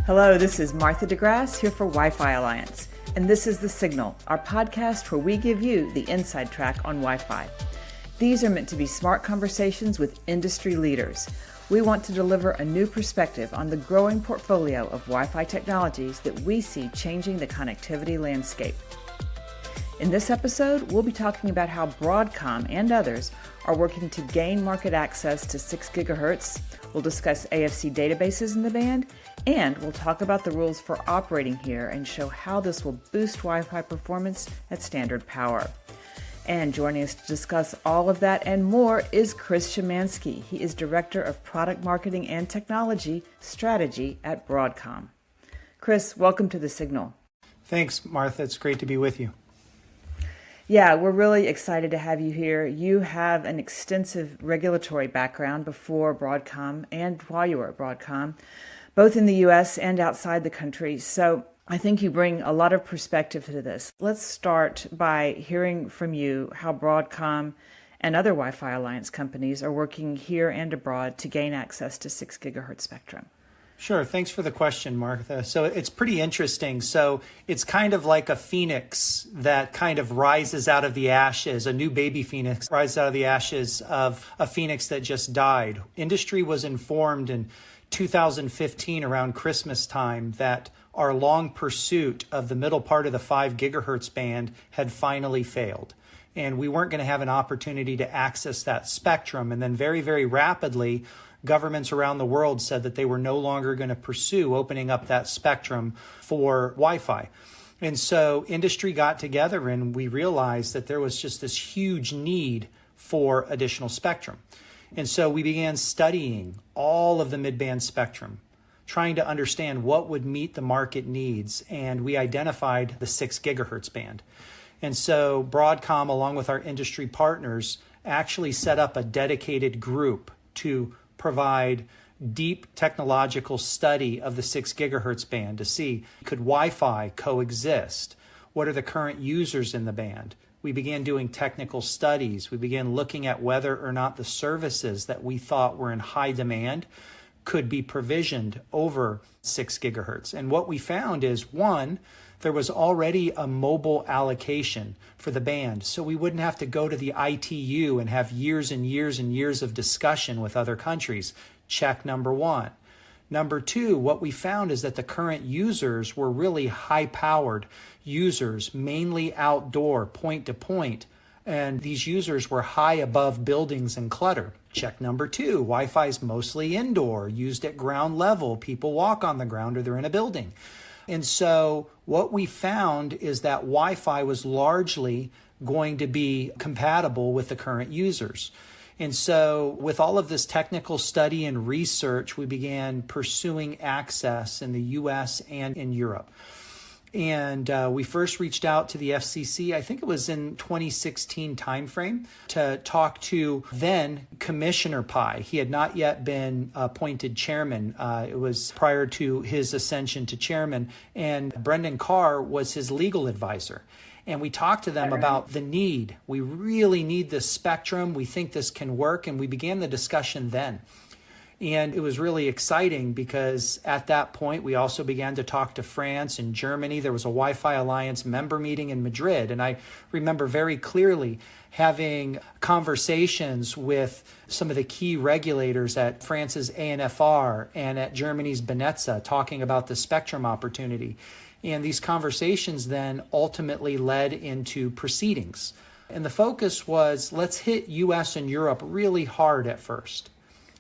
Hello, this is Martha DeGrasse here for Wi-Fi Alliance, and this is The Signal, our podcast where we give you the inside track on Wi-Fi. These are meant to be smart conversations with industry leaders. We want to deliver a new perspective on the growing portfolio of Wi-Fi technologies that we see changing the connectivity landscape. In this episode, we'll be talking about how Broadcom and others are working to gain market access to 6 gigahertz. We'll discuss AFC databases in the band, and we'll talk about the rules for operating here and show how this will boost Wi-Fi performance at standard power. And joining us to discuss all of that and more is Chris Szymanski. He is Director of Product Marketing and Technology Strategy at Broadcom. Chris, welcome to The Signal. Thanks, Martha. It's great to be with you. Yeah, we're really excited to have you here. You have an extensive regulatory background before Broadcom and while you were at Broadcom, both in the U.S. and outside the country. So I think you bring a lot of perspective to this. Let's start by hearing from you how Broadcom and other Wi-Fi Alliance companies are working here and abroad to gain access to 6 gigahertz spectrum. Sure. Thanks for the question, Martha. So it's pretty interesting. So it's kind of like a phoenix that kind of rises out of the ashes, a new baby phoenix rises out of the ashes of a phoenix that just died. Industry was informed in 2015 around Christmas time that our long pursuit of the middle part of the 5 gigahertz band had finally failed. And we weren't going to have an opportunity to access that spectrum. And then very, very rapidly, governments around the world said that they were no longer going to pursue opening up that spectrum for Wi-Fi. And so industry got together and we realized that there was just this huge need for additional spectrum. And so we began studying all of the mid-band spectrum, trying to understand what would meet the market needs. And we identified the 6 gigahertz band. And so Broadcom, along with our industry partners, actually set up a dedicated group to provide deep technological study of the 6 gigahertz band to see, could Wi-Fi coexist? What are the current users in the band? We began doing technical studies. We began looking at whether or not the services that we thought were in high demand could be provisioned over 6 gigahertz. And what we found is, one, there was already a mobile allocation for the band, so we wouldn't have to go to the ITU and have years and years and years of discussion with other countries. Check number one. Number two, what we found is that the current users were really high-powered users, mainly outdoor, point-to-point, and these users were high above buildings and clutter. Check number two, Wi-Fi is mostly indoor, used at ground level. People walk on the ground or they're in a building. And so what we found is that Wi-Fi was largely going to be compatible with the current users. And so with all of this technical study and research, we began pursuing access in the US and in Europe. And we first reached out to the FCC, I think it was in 2016 timeframe, to talk to then Commissioner Pai. He had not yet been appointed chairman. It was prior to his ascension to chairman. And Brendan Carr was his legal advisor. And we talked to them about the need. We really need this spectrum. We think this can work. And we began the discussion then. And it was really exciting because at that point, we also began to talk to France and Germany. There was a Wi-Fi Alliance member meeting in Madrid. And I remember very clearly having conversations with some of the key regulators at France's ANFR and at Germany's BNetzA talking about the spectrum opportunity. And these conversations then ultimately led into proceedings. And the focus was, let's hit US and Europe really hard at first.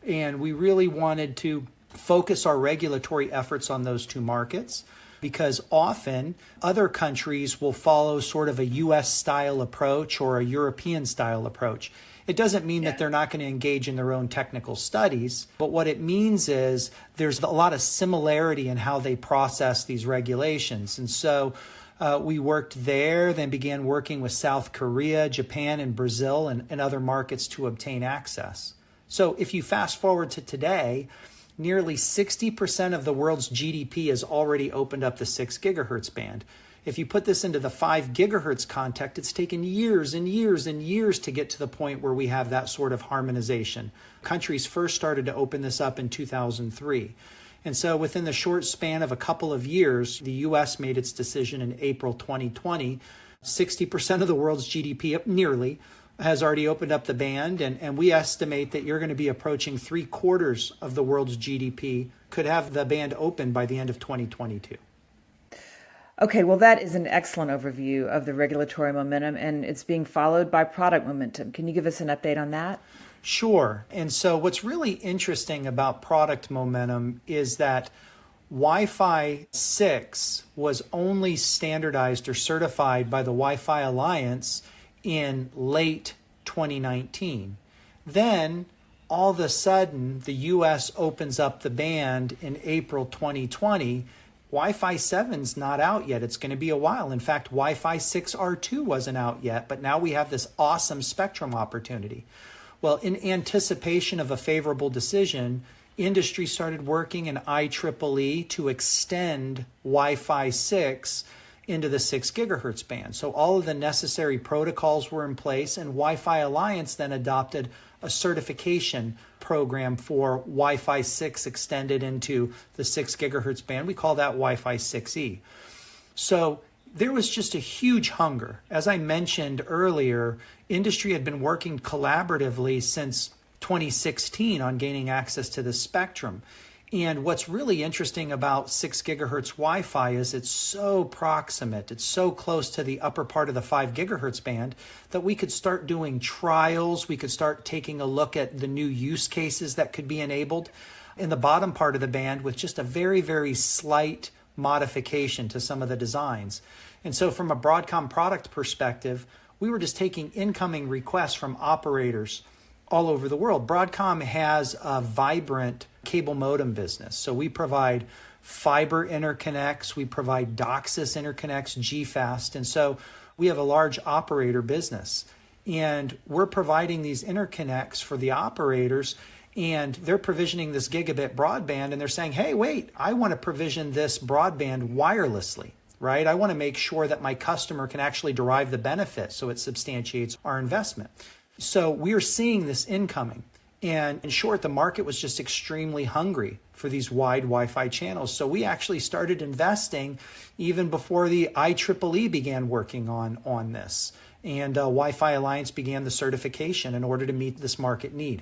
And we really wanted to focus our regulatory efforts on those two markets because often other countries will follow sort of a US style approach or a European style approach. It doesn't mean that they're not going to engage in their own technical studies, but what it means is there's a lot of similarity in how they process these regulations. And so we worked there, then began working with South Korea, Japan, and Brazil and other markets to obtain access. So if you fast forward to today, nearly 60% of the world's GDP has already opened up the 6 gigahertz band. If you put this into the 5 gigahertz context, it's taken years and years and years to get to the point where we have that sort of harmonization. Countries first started to open this up in 2003. And so within the short span of a couple of years, the US made its decision in April 2020. 60% of the world's GDP, nearly, has already opened up the band. And we estimate that you're going to be approaching 3/4 of the world's GDP could have the band open by the end of 2022. Okay, well, that is an excellent overview of the regulatory momentum, and it's being followed by product momentum. Can you give us an update on that? Sure. And so what's really interesting about product momentum is that Wi-Fi 6 was only standardized or certified by the Wi-Fi Alliance in late 2019. Then, all of a sudden, the US opens up the band in April 2020. Wi-Fi 7's not out yet. It's going to be a while. In fact, Wi-Fi 6R2 wasn't out yet, but now we have this awesome spectrum opportunity. Well, in anticipation of a favorable decision, industry started working in IEEE to extend Wi-Fi 6 into the 6 gigahertz band. So all of the necessary protocols were in place, and Wi-Fi Alliance then adopted a certification program for Wi-Fi 6 extended into the 6 gigahertz band. We call that Wi-Fi 6E. So there was just a huge hunger. As I mentioned earlier, industry had been working collaboratively since 2016 on gaining access to the spectrum. And what's really interesting about 6 gigahertz Wi-Fi is it's so proximate, it's so close to the upper part of the 5 gigahertz band that we could start doing trials, we could start taking a look at the new use cases that could be enabled in the bottom part of the band with just a very, very slight modification to some of the designs. And so from a Broadcom product perspective, we were just taking incoming requests from operators all over the world. Broadcom has a vibrant cable modem business. So we provide fiber interconnects, we provide DOCSIS interconnects, GFast. And so we have a large operator business. And we're providing these interconnects for the operators, and they're provisioning this gigabit broadband, and they're saying, hey, wait, I want to provision this broadband wirelessly, right? I want to make sure that my customer can actually derive the benefit so it substantiates our investment. So we're seeing this incoming. And in short, the market was just extremely hungry for these wide Wi-Fi channels. So we actually started investing even before the IEEE began working on this. And Wi-Fi Alliance began the certification in order to meet this market need.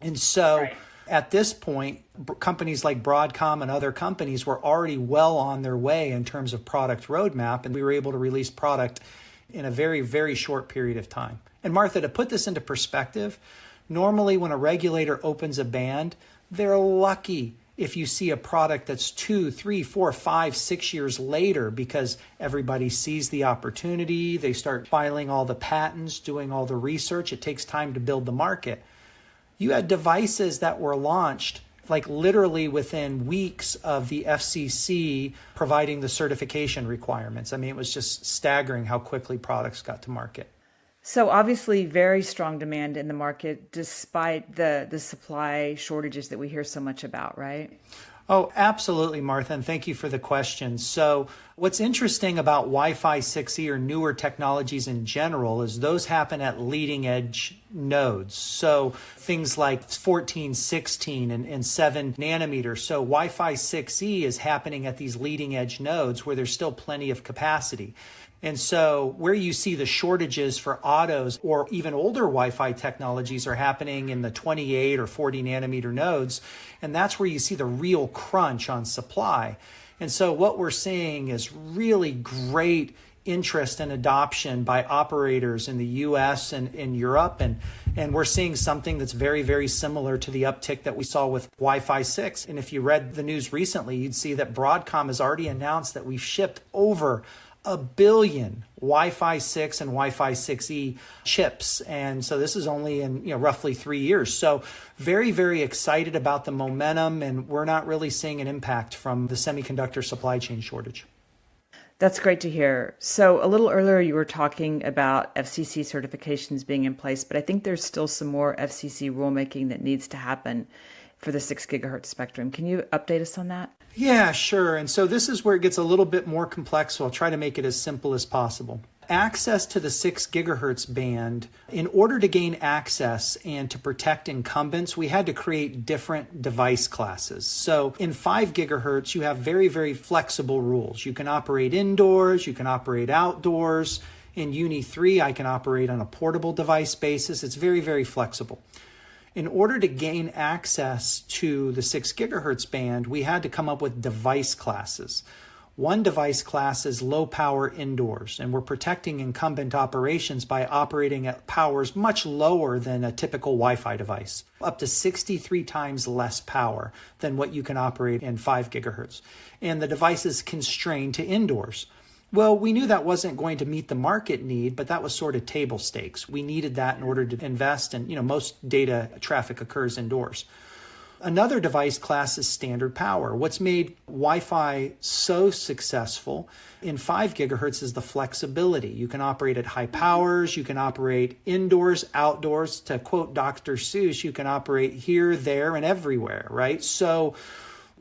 And so at this point, companies like Broadcom and other companies were already well on their way in terms of product roadmap, and we were able to release product in a very, very short period of time. And Martha, to put this into perspective, normally when a regulator opens a band, they're lucky if you see a product that's 2, 3, 4, 5, 6 years later, because everybody sees the opportunity, they start filing all the patents, doing all the research. It takes time to build the market. You had devices that were launched like literally within weeks of the FCC providing the certification requirements. I mean, it was just staggering how quickly products got to market. So obviously very strong demand in the market despite the supply shortages that we hear so much about, right? Oh, absolutely, Martha, and thank you for the question. So what's interesting about Wi-Fi 6E or newer technologies in general is those happen at leading edge nodes. So things like 14, 16, and 7 nanometers. So Wi-Fi 6E is happening at these leading edge nodes where there's still plenty of capacity. And so where you see the shortages for autos or even older Wi-Fi technologies are happening in the 28 or 40 nanometer nodes. And that's where you see the real crunch on supply. And so what we're seeing is really great interest and adoption by operators in the US and in Europe. And we're seeing something that's very, very similar to the uptick that we saw with Wi-Fi 6. And if you read the news recently, you'd see that Broadcom has already announced that we've shipped over 1 billion Wi-Fi 6 and Wi-Fi 6E chips. And so this is only in roughly 3 years. So very, very excited about the momentum, and we're not really seeing an impact from the semiconductor supply chain shortage. That's great to hear. So a little earlier you were talking about FCC certifications being in place, but I think there's still some more FCC rulemaking that needs to happen for the 6 gigahertz spectrum. Can you update us on that? Yeah, sure. And so this is where it gets a little bit more complex, so I'll try to make it as simple as possible. Access to the 6 gigahertz band, in order to gain access and to protect incumbents, we had to create different device classes. So in 5 gigahertz, you have very, very flexible rules. You can operate indoors, you can operate outdoors. In Uni 3, I can operate on a portable device basis. It's very, very flexible. In order to gain access to the 6 gigahertz band, we had to come up with device classes. One device class is low power indoors, and we're protecting incumbent operations by operating at powers much lower than a typical Wi-Fi device, up to 63 times less power than what you can operate in 5 gigahertz. And the device is constrained to indoors. Well, we knew that wasn't going to meet the market need, but that was sort of table stakes. We needed that in order to invest, and most data traffic occurs indoors. Another device class is standard power. What's made Wi-Fi so successful in 5 gigahertz is the flexibility. You can operate at high powers, you can operate indoors, outdoors. To quote Dr. Seuss, you can operate here, there, and everywhere, right? So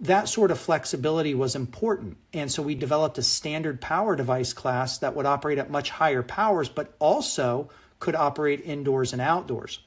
that sort of flexibility was important. And so we developed a standard power device class that would operate at much higher powers, but also could operate indoors and outdoors.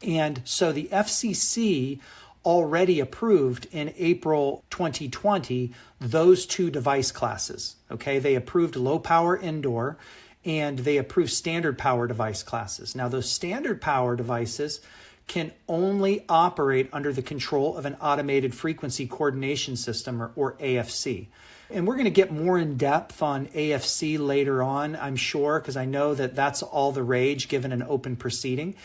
And so the FCC already approved in April 2020 those 2 device classes. Okay, they approved low power indoor and they approved standard power device classes. Now, those standard power devices can only operate under the control of an automated frequency coordination system, or AFC. And we're going to get more in depth on AFC later on, I'm sure, because I know that that's all the rage given an open proceeding.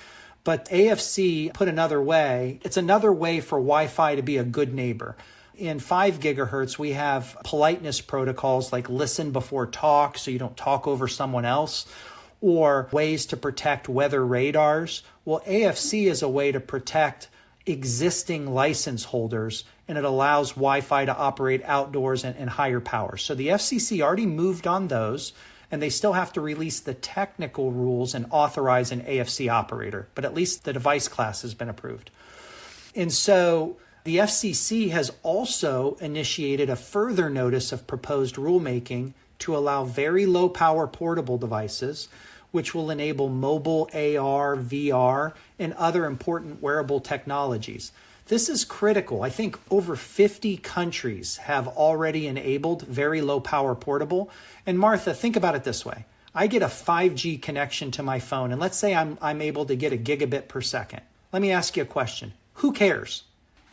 But AFC, put another way, it's another way for Wi-Fi to be a good neighbor. In 5 gigahertz, we have politeness protocols like listen before talk, so you don't talk over someone else, or ways to protect weather radars. Well, AFC is a way to protect existing license holders, and it allows Wi-Fi to operate outdoors and higher power. So the FCC already moved on those, and they still have to release the technical rules and authorize an AFC operator, but at least the device class has been approved. And so the FCC has also initiated a further notice of proposed rulemaking to allow very low power portable devices, which will enable mobile AR, VR, and other important wearable technologies. This is critical. I think over 50 countries have already enabled very low power portable. And Martha, think about it this way. I get a 5G connection to my phone, and let's say I'm able to get a gigabit per second. Let me ask you a question. Who cares?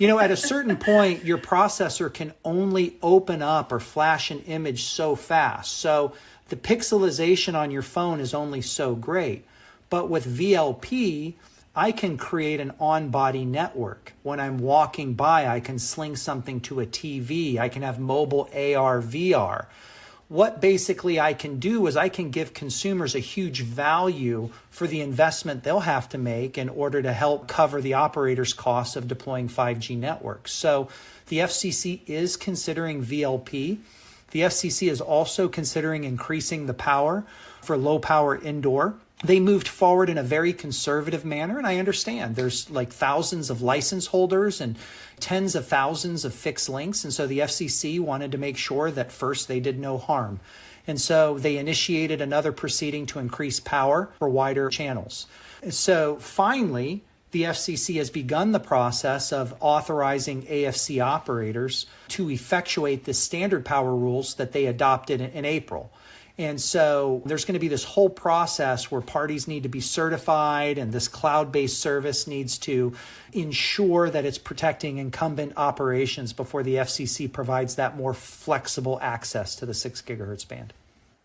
At a certain point, your processor can only open up or flash an image so fast. So the pixelization on your phone is only so great. But with VLP, I can create an on-body network. When I'm walking by, I can sling something to a TV. I can have mobile AR, VR. What basically I can do is I can give consumers a huge value for the investment they'll have to make in order to help cover the operator's costs of deploying 5G networks. So the FCC is considering VLP. The FCC is also considering increasing the power for low power indoor. They moved forward in a very conservative manner, and I understand there's like thousands of license holders and tens of thousands of fixed links, and so the FCC wanted to make sure that first they did no harm. And so they initiated another proceeding to increase power for wider channels. And so finally, the FCC has begun the process of authorizing AFC operators to effectuate the standard power rules that they adopted in April. And so there's going to be this whole process where parties need to be certified, and this cloud-based service needs to ensure that it's protecting incumbent operations before the FCC provides that more flexible access to the 6 gigahertz band.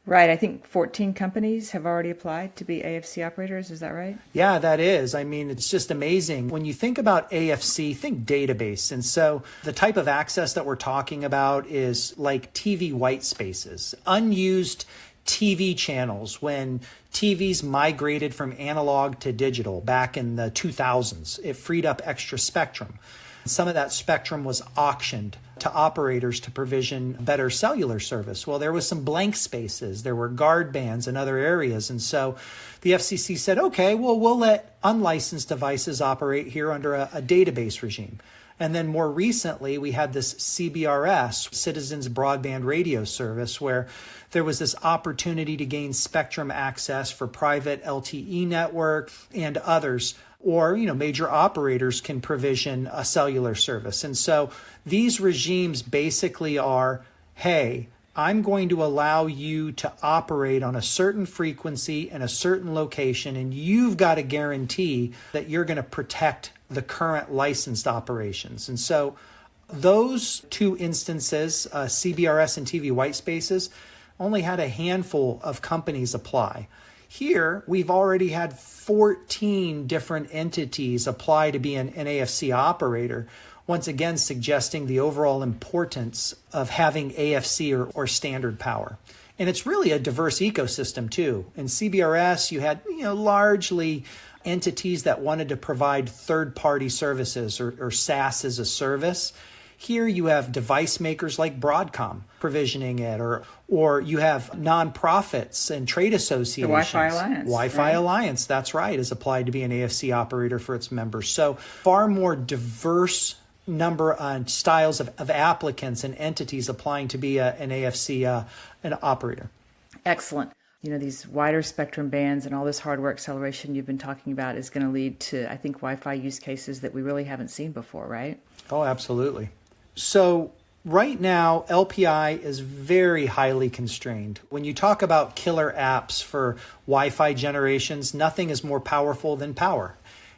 Right. I think 14 companies have already applied to be AFC operators. Is that right? Yeah, that is. I mean, it's just amazing. When you think about AFC, think database. And so the type of access that we're talking about is like TV white spaces, unused TV channels when TVs migrated from analog to digital back in the 2000s. It freed up extra spectrum. Some of that spectrum was auctioned to operators to provision better cellular service. Well, there was some blank spaces. There were guard bands in other areas. And so the FCC said, okay, well, we'll let unlicensed devices operate here under a database regime. And then more recently, we had this CBRS, Citizens Broadband Radio Service, where there was this opportunity to gain spectrum access for private LTE network and others. Or, major operators can provision a cellular service. And so these regimes basically are, hey, I'm going to allow you to operate on a certain frequency in a certain location, and you've got to guarantee that you're going to protect the current licensed operations. And so those two instances, CBRS and TV white spaces, only had a handful of companies apply. Here, we've already had 14 different entities apply to be an AFC operator, once again suggesting the overall importance of having AFC or standard power. And it's really a diverse ecosystem too. In CBRS, you had largely entities that wanted to provide third-party services or SaaS as a service. Here you have device makers like Broadcom provisioning it, or you have nonprofits and trade associations. The Wi-Fi Alliance. Wi-Fi Alliance, that's right, is applied to be an AFC operator for its members. So far more diverse number on styles of applicants and entities applying to be an AFC an operator. Excellent. These wider spectrum bands and all this hardware acceleration you've been talking about is going to lead to, I think, Wi-Fi use cases that we really haven't seen before, right? Oh, absolutely. So right now, LPI is very highly constrained. When you talk about killer apps for Wi-Fi generations, nothing is more powerful than power.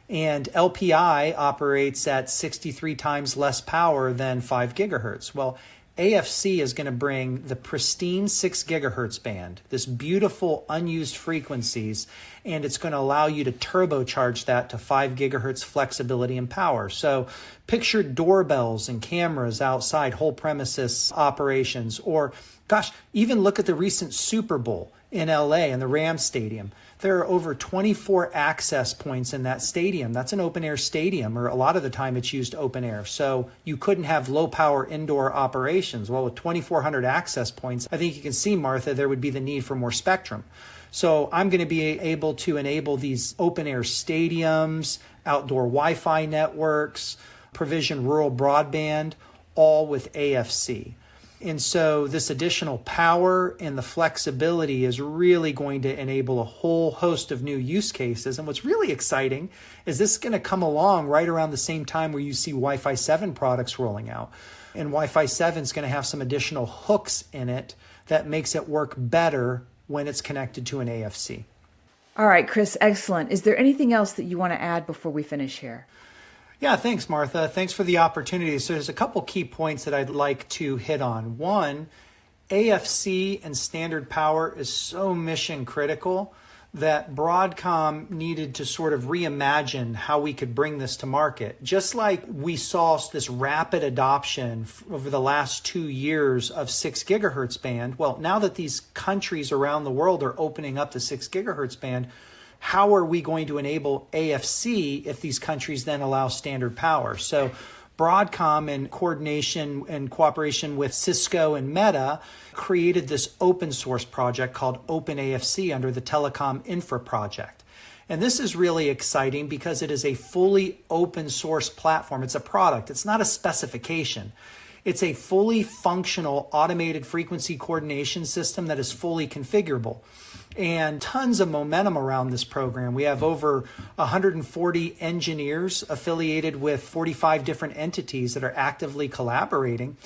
And LPI operates at 63 times less power than 5 gigahertz. Well, AFC is going to bring the pristine 6 gigahertz band, this beautiful unused frequencies, and it's going to allow you to turbocharge that to 5 gigahertz flexibility and power. So picture doorbells and cameras outside whole premises operations, or even look at the recent Super Bowl in LA in the Rams Stadium. There are over 24 access points in that stadium. That's an open air stadium, or a lot of the time it's used open air. So you couldn't have low power indoor operations. Well, with 2,400 access points, I think you can see, Martha, there would be the need for more spectrum. So I'm going to be able to enable these open air stadiums, outdoor Wi-Fi networks, provision rural broadband, all with AFC. And so this additional power and the flexibility is really going to enable a whole host of new use cases. And what's really exciting is this is going to come along right around the same time where you see Wi-Fi 7 products rolling out. And Wi-Fi 7 is going to have some additional hooks in it that makes it work better when it's connected to an AFC. All right, Chris, excellent. Is there anything else that you want to add before we finish here? Yeah, thanks, Martha. Thanks for the opportunity. So there's a couple key points that I'd like to hit on. One, AFC and standard power is so mission critical that Broadcom needed to sort of reimagine how we could bring this to market. Just like we saw this rapid adoption over the last 2 years of 6 gigahertz band. Well, now that these countries around the world are opening up the 6 gigahertz band, how are we going to enable AFC if these countries then allow standard power? So Broadcom, in coordination and cooperation with Cisco and Meta, created this open source project called OpenAFC under the Telecom Infra Project. And this is really exciting because it is a fully open source platform. It's a product. It's not a specification. It's a fully functional automated frequency coordination system that is fully configurable. And tons of momentum around this program. We have over 140 engineers affiliated with 45 different entities that are actively collaborating.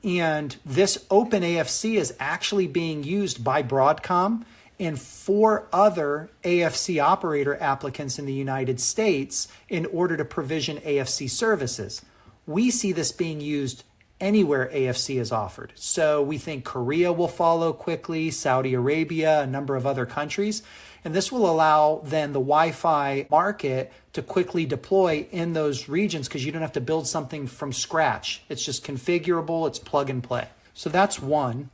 And this OpenAFC is actually being used by Broadcom and 4 other AFC operator applicants in the United States in order to provision AFC services. We see this being used anywhere AFC is offered. So we think Korea will follow quickly, Saudi Arabia, a number of other countries. And this will allow then the Wi-Fi market to quickly deploy in those regions because you don't have to build something from scratch. It's just configurable, it's plug and play. So that's one.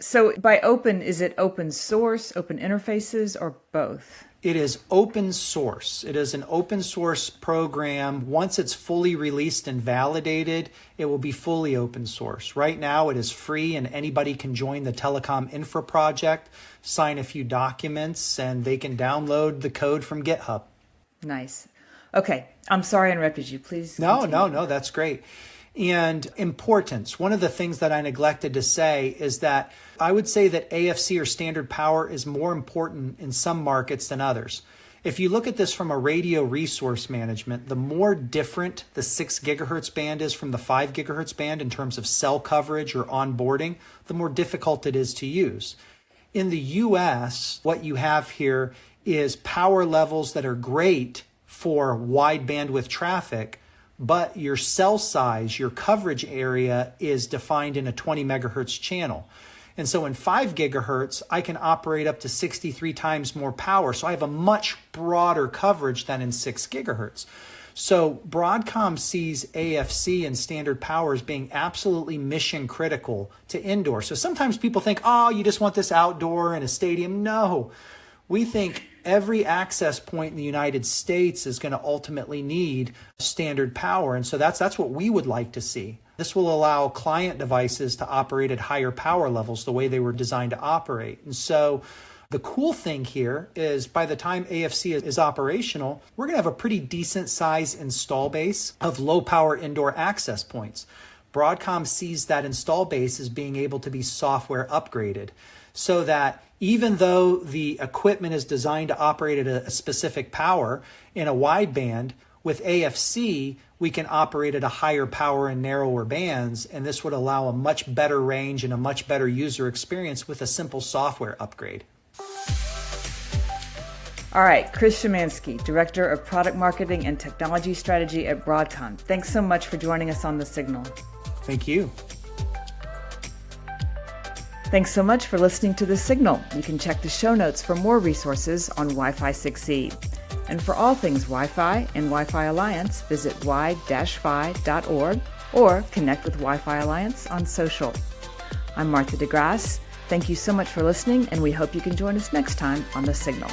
So by open, is it open source, open interfaces, or both? It is open source. It is an open source program. Once it's fully released and validated, it will be fully open source. Right now, it is free and anybody can join the Telecom Infra Project, sign a few documents, and they can download the code from GitHub. Nice. Okay, I'm sorry I interrupted you. Please continue. No, that's great. And importance. One of the things that I neglected to say is that I would say that AFC or standard power is more important in some markets than others. If you look at this from a radio resource management, the more different the 6 gigahertz band is from the 5 gigahertz band in terms of cell coverage or onboarding, the more difficult it is to use. In the US, what you have here is power levels that are great for wide bandwidth traffic, but your cell size, your coverage area is defined in a 20 megahertz channel. And so in 5 gigahertz, I can operate up to 63 times more power. So I have a much broader coverage than in 6 gigahertz. So Broadcom sees AFC and standard power as being absolutely mission critical to indoor. So sometimes people think, oh, you just want this outdoor in a stadium. No, we think every access point in the United States is going to ultimately need standard power. And so that's what we would like to see. This will allow client devices to operate at higher power levels the way they were designed to operate. And so the cool thing here is by the time AFC is operational, we're going to have a pretty decent size install base of low power indoor access points. Broadcom sees that install base as being able to be software upgraded so that even though the equipment is designed to operate at a specific power in a wideband, with AFC, we can operate at a higher power and narrower bands, and this would allow a much better range and a much better user experience with a simple software upgrade. All right, Chris Szymanski, Director of Product Marketing and Technology Strategy at Broadcom. Thanks so much for joining us on The Signal. Thank you. Thanks so much for listening to The Signal. You can check the show notes for more resources on Wi-Fi 6E. And for all things Wi-Fi and Wi-Fi Alliance, visit wi-fi.org or connect with Wi-Fi Alliance on social. I'm Martha DeGrasse. Thank you so much for listening, and we hope you can join us next time on The Signal.